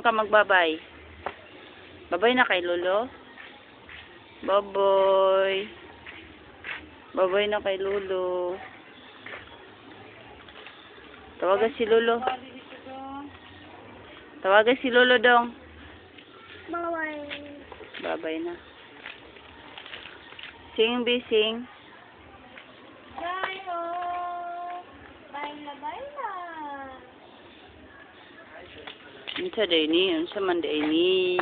ka magbabay? Babay na kay Lolo? Baboy. Babay na kay Lolo. Tawagan si Lolo. Tawagan si Lolo dong. Bye-bye. Babay na. Sing, bising. Bye-ho. Bye-bye na. Unsa day ni? Unsa man day ni?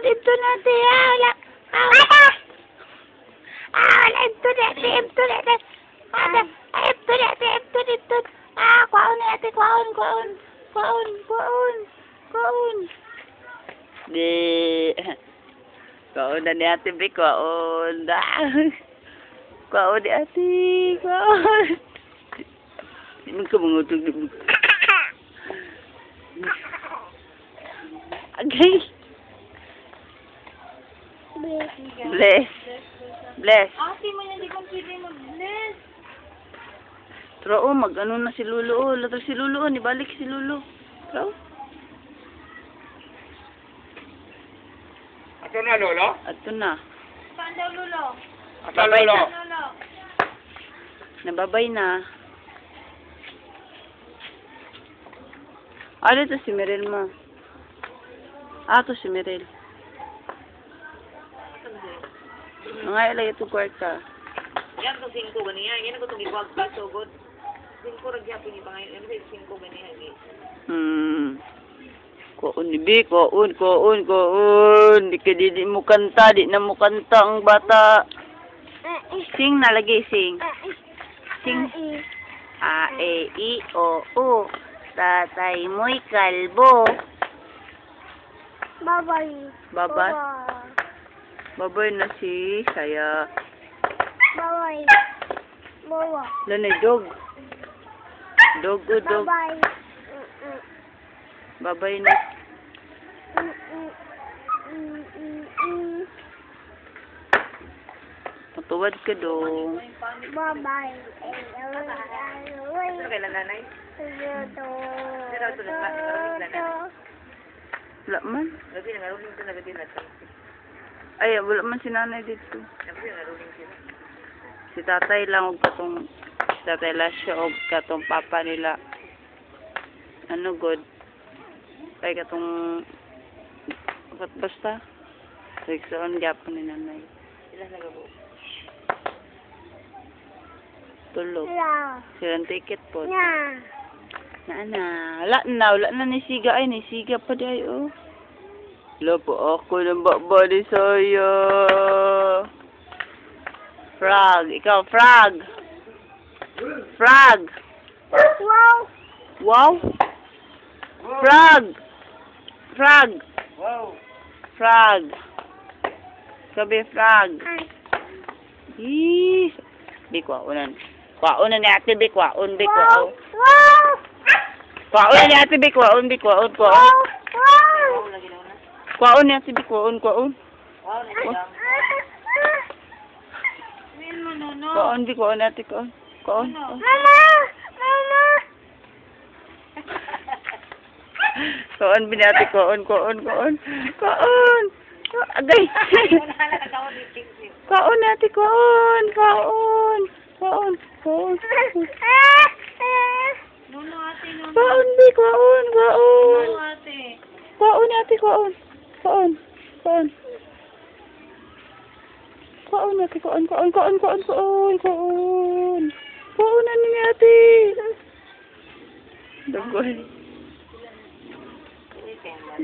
Ito na tiya. Wala. Wala. Wala. Ito na. Ito na. Kwaon na ate. Kwaon. Di. Kwaon na ni ate Bri. Kwaon. Kwaon ni ate. Kwaon. Di man ka mangutog. Agay. Bless. Ate mo hindi ko pwede mag-bless. Pero mag-ano na si Lolo. Lato si Lolo. Nibalik si Lolo. Pero Ato na, Lolo? ato na. Saan daw, Lolo? Ato, Lolo? Lolo. Nababay na. Ano to si Mirel mo? To si Mirel. Mga ilay ito kwarta. Yan to 5 ganiya. Yan ko itong iwag pa. So good. 5 ragyapin ni pangayon. Ano ba 5 ganiya? Koon ni Bi. Koon. Di ka di mo kanta. Di na mo kanta ang bata. Sing na lagi. Sing. A, E, I, O, U. Tatay mo'y kalbo. Bye-bye. Babay. Babay na si Saya. Bye-bye. Lanay dog. Dog. Bye-bye. Babay na. Matuwad ka dong. Bye-bye. Ano kailan nanay? Wala man. Gabi na ngaruling ko na gabi na. Ay, wala man si nanay dito. Gabi na ngaruling sila. Si tatay lang og katong si tatay Lasio og katong papa nila. Ano good? Ay katong basta. Seksoon gyapon ni nanay. Sila nagabo. Tulog. Yeah. Silang ticket po. Yeah. Wala na ni Siga. Ay, ni Siga pa di ay, oh. Wala po ako ng babali sa'yo. Frog. Ikaw, frog. Frog. Wow. Wow. Frog. Frog. Wow. Frog. Sabi, frog. Yee. Bi, kwaunan. Kwaunan ni ate, bi, kwaun, bi, kwaun. Wow. Kwaun ni ate, bi, kwaun, bi, kwaun, kwaun. Wow. Lagi na una. Kwaun ni ate, bi, kwaun, kwaun. Wow, nagdang. Will mo, no. Kwaun, bi, kwaun, ate, kwaun. Kwaun. Mama. Kwaun, bi, ate, kwaun, kwaun, kwaun. Kwaun. Agay. Kwaun, ate, kwaun, kwaun. Kwaun, kwaun. Nuno, ate, nuno. Kwaun, bi, kwaun, kwaun. Nuno, ate. Kwaun, ate, kwaun. Kwaun, kwaun. Kwaun, ate, kwaun, kwaun, kwaun, kwaun, kwaun, kwaun. Kwaun, ano ni ate? Dagoy.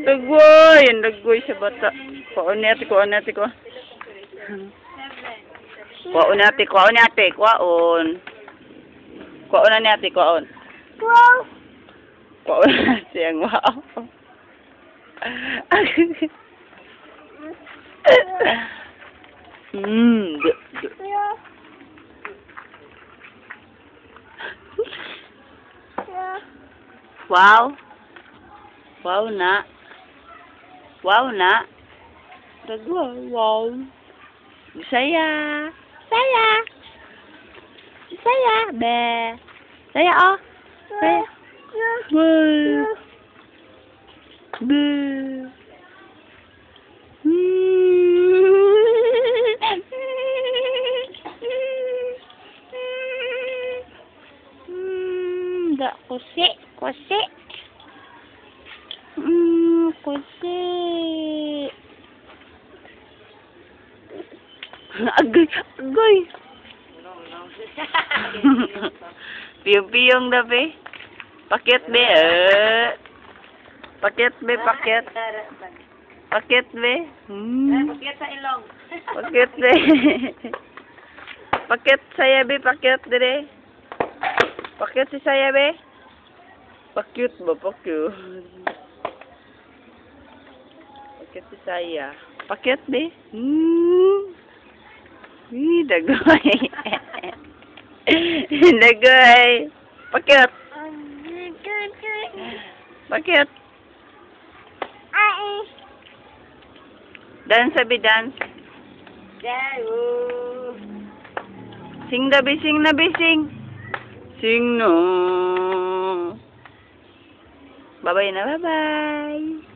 Dagoy! Ang dagoy sa bata. Kwaun ni ate, kwaun, ate, kwaun. Kwaun, ate, kwaun, ate, kwaun. Kwaun na ni ate, kwaun. Wow. Kwaun na siyang wow. Yeah. Yeah. Wow. Wow na. Wow na. Dagwa, wow. Saya. Saya. Saya, be. Saya, oh. Ay. Ay. Be. Da kusi, kusi. Kusi. Agoy, agoy. Piyong-piyong na be. Pakit be, Pakit be, pakit. Pakit be. Pakit sa ilong. Pakit be. Pakit saya be, pakit dire. Pakit si saya be. Pakit ba, pakit. Pakit si saya. Pakit be. Dagoy. Dagoy. Pakit. Pakit. Dance sabi dance. Sing na be, sing na be, sing. Sing no. Bye-bye na, bye-bye.